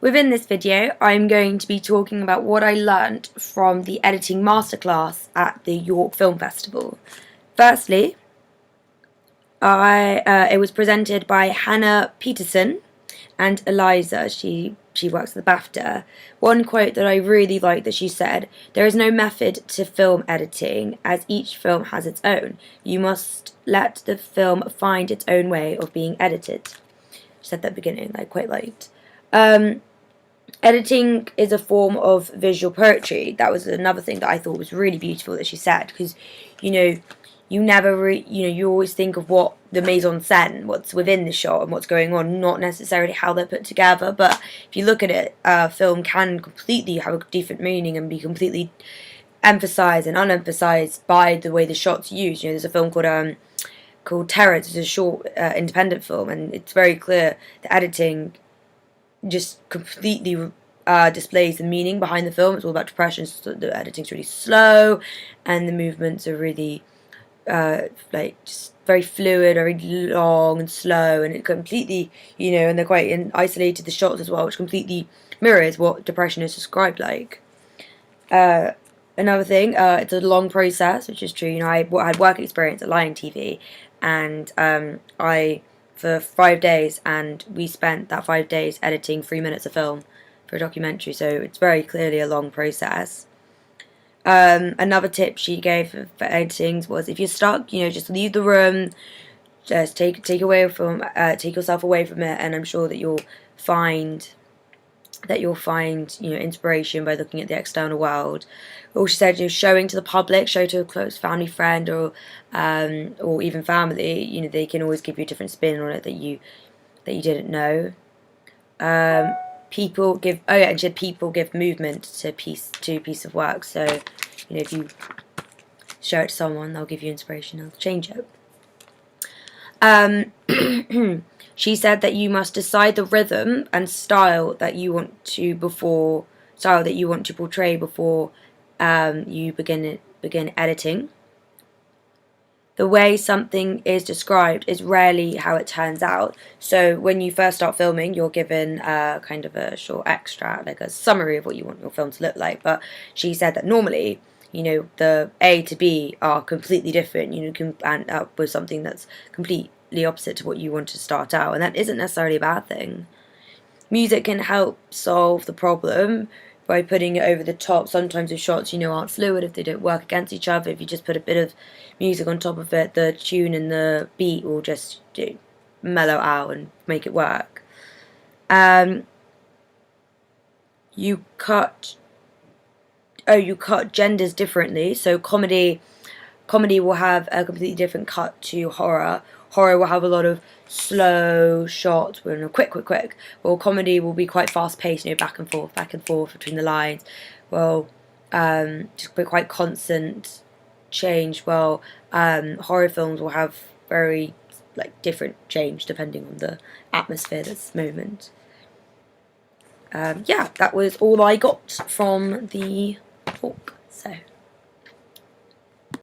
Within this video, I'm going to be talking about what I learnt from the editing masterclass at the York Film Festival. Firstly, it was presented by Hannah Peterson and Eliza. She works at the BAFTA. One quote that I really liked that she said, "There is no method to film editing, as each film has its own. You must let the film find its own way of being edited." She said that at the beginning, I quite liked. Editing is a form of visual poetry. That was another thing that I thought was really beautiful that she said, because, you never, you always think of what the mise en scène, what's within the shot and what's going on, not necessarily how they're put together. But if you look at it, film can completely have a different meaning and be completely emphasised and unemphasised by the way the shot's used. There's a film called Terror. It's a short independent film, and it's very clear the editing just completely displays the meaning behind the film. It's all about depression, so the editing's really slow, and the movements are really just very fluid, very long and slow, and it completely, and they're quite isolated, the shots as well, which completely mirrors what depression is described like. Another thing, it's a long process, which is true. I had work experience at Lion TV, and for 5 days, and we spent that 5 days editing 3 minutes of film for a documentary, so it's very clearly a long process. Another tip she gave for editing was, if you're stuck, just leave the room, just take yourself away from it, and I'm sure that you'll find inspiration by looking at the external world. Or she said, showing to the public, show to a close family friend or even family, they can always give you a different spin on it that you didn't know. People give movement to a piece of work. So, if you show it to someone, they'll give you inspiration, they'll change it. She said that you must decide the rhythm and style that you want to portray before you begin editing. The way something is described is rarely how it turns out. So when you first start filming, you're given kind of a short extract, like a summary of what you want your film to look like. But she said that normally, the A to B are completely different. You can end up with something that's completely opposite to what you want to start out, and that isn't necessarily a bad thing. Music can help solve the problem by putting it over the top. Sometimes if shots, aren't fluid, if they don't work against each other, if you just put a bit of music on top of it, the tune and the beat will just mellow out and make it work. You cut genders differently. So comedy will have a completely different cut to horror. Horror will have a lot of slow shots, quick. Well, comedy will be quite fast paced, back and forth between the lines. Well, just quite constant change. Well, horror films will have very different change depending on the atmosphere that's the moment. Yeah, that was all I got from the talk. So.